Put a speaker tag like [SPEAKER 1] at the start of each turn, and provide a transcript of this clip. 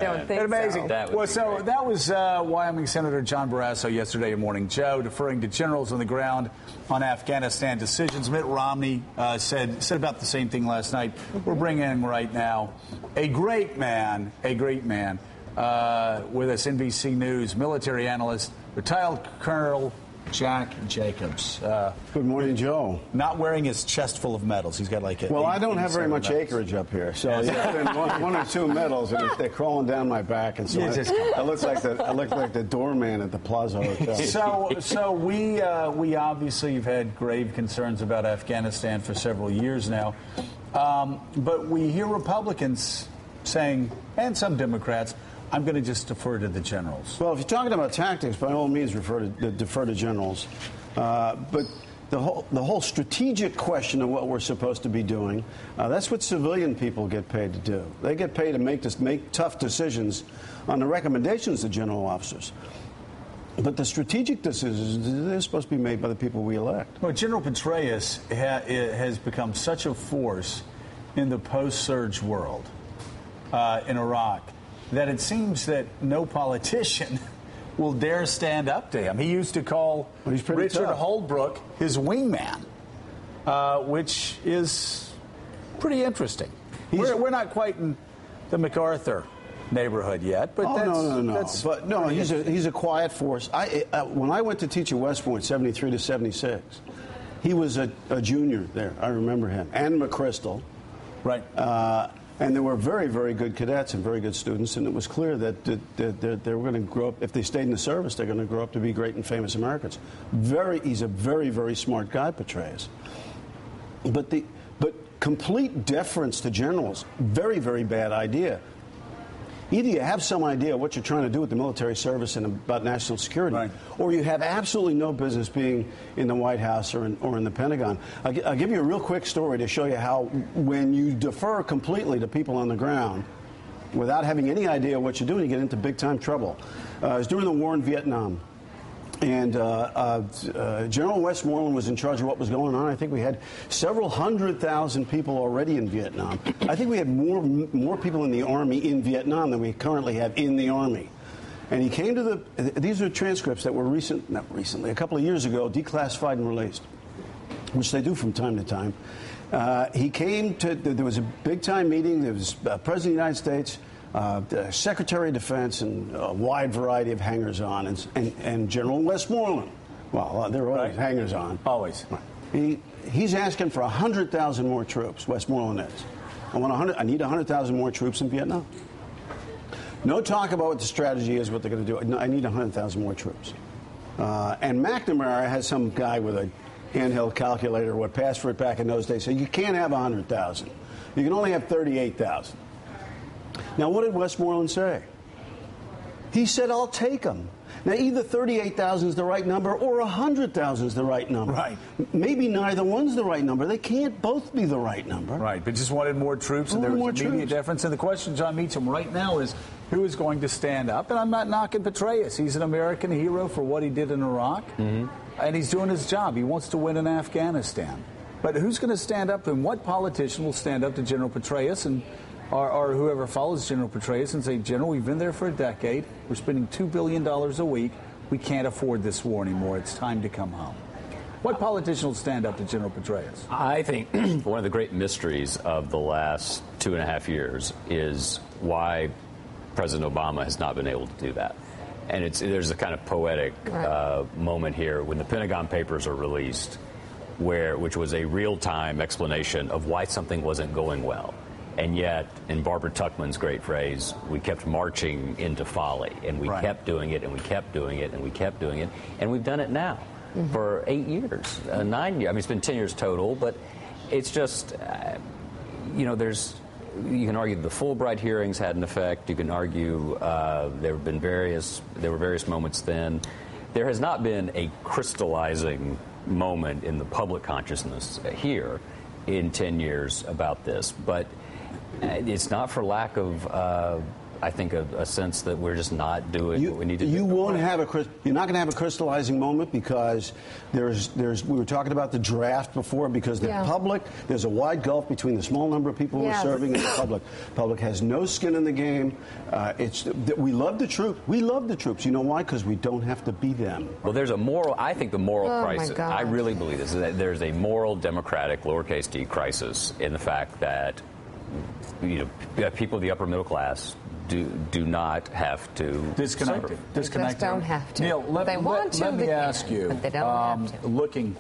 [SPEAKER 1] don't think
[SPEAKER 2] amazing.
[SPEAKER 1] So.
[SPEAKER 2] That was Wyoming Senator John Barrasso yesterday in Morning Joe, deferring to generals on the ground on Afghanistan decisions. Mitt Romney said about the same thing last night. We're bringing in right now a great man with us, NBC News military analyst, retired Colonel Jack Jacobs.
[SPEAKER 3] Good morning, Joe.
[SPEAKER 2] Not wearing his chest full of medals. He's got like a.
[SPEAKER 3] Well, I don't have very much acreage up here, so yeah, one or two medals, and they're crawling down my back, and so I look like the doorman at the Plaza Hotel.
[SPEAKER 2] So we obviously have had grave concerns about Afghanistan for several years now, but we hear Republicans saying, and some Democrats, I'm going to just defer to the generals.
[SPEAKER 3] Well, if you're talking about tactics, by all means, defer to generals. But the whole strategic question of what we're supposed to be doing, that's what civilian people get paid to do. They get paid to make tough decisions on the recommendations of general officers. But the strategic decisions, they're supposed to be made by the people we elect.
[SPEAKER 2] Well, General Petraeus has become such a force in the post-surge world in Iraq that it seems that no politician will dare stand up to him. He used to call Richard Holbrooke his wingman, which is pretty interesting. We're not quite in the MacArthur neighborhood yet, but
[SPEAKER 3] no. He's a quiet force. When I went to teach at West Point, 73 to 76, he was a junior there. I remember him, and McChrystal,
[SPEAKER 2] right.
[SPEAKER 3] And there were very, very good cadets and very good students, and it was clear that they were going to grow up. If they stayed in the service, they're going to grow up to be great and famous Americans. He's a very, very smart guy, Petraeus. But complete deference to generals, very, very bad idea. Either you have some idea what you're trying to do with the military service and about national security, right, or you have absolutely no business being in the White House or in the Pentagon. I'll give you a real quick story to show you how when you defer completely to people on the ground without having any idea what you're doing, you get into big-time trouble. It was during the war in Vietnam. And General Westmoreland was in charge of what was going on. I think we had several 100,000 people already in Vietnam. I think we had more people in the Army in Vietnam than we currently have in the Army. And he came to these are transcripts that were a couple of years ago, declassified and released, which they do from time to time. He came to, there was a big-time meeting. There was President of the United States, the Secretary of Defense, and a wide variety of hangers-on, and General Westmoreland. Well, they're always hangers-on.
[SPEAKER 2] Always.
[SPEAKER 3] He's asking for 100,000 more troops, Westmoreland is. I need 100,000 more troops in Vietnam. No talk about what the strategy is, what they're going to do. I need 100,000 more troops. And McNamara has some guy with a handheld calculator, what passed for it back in those days, said you can't have 100,000. You can only have 38,000. Now, what did Westmoreland say? He said, I'll take them. Now, either 38,000 is the right number or 100,000 is the right number.
[SPEAKER 2] Right.
[SPEAKER 3] Maybe neither one's the right number. They can't both be the right number.
[SPEAKER 2] Right, but just wanted more troops, and there was immediate deference. And the question, John Meacham, right now is who is going to stand up? And I'm not knocking Petraeus. He's an American hero for what he did in Iraq, and he's doing his job. He wants to win in Afghanistan. But who's going to stand up, and what politician will stand up to General Petraeus or whoever follows General Petraeus and say, General, we've been there for a decade. We're spending $2 billion a week. We can't afford this war anymore. It's time to come home. What politician will stand up to General Petraeus?
[SPEAKER 4] I think one of the great mysteries of the last 2.5 years is why President Obama has not been able to do that. And there's a kind of poetic moment here when the Pentagon Papers are released, which was a real-time explanation of why something wasn't going well. And yet, in Barbara Tuchman's great phrase, we kept marching into folly, and we kept doing it, and we kept doing it, and we kept doing it, and we've done it now for 8 years, 9 years. I mean, it's been 10 years total, but it's just, you can argue the Fulbright hearings had an effect. You can argue there were various moments then. There has not been a crystallizing moment in the public consciousness here in 10 years about this, but it's not for lack of I think, a sense that we're just not doing what we need to do.
[SPEAKER 3] You're not going to have a crystallizing moment because we were talking about the draft before, because the public, there's a wide gulf between the small number of people who are serving and the public. Public has no skin in the game. We love the troops. We love the troops. You know why? Because we don't have to be them.
[SPEAKER 4] Well, there's I think the moral crisis, I really believe this, is that there's a moral democratic, lowercase d, crisis in the fact that people of the upper middle class do not have to
[SPEAKER 2] disconnect.
[SPEAKER 1] They just don't have to.
[SPEAKER 2] Neil, let me ask you,
[SPEAKER 1] but they don't have to.
[SPEAKER 2] looking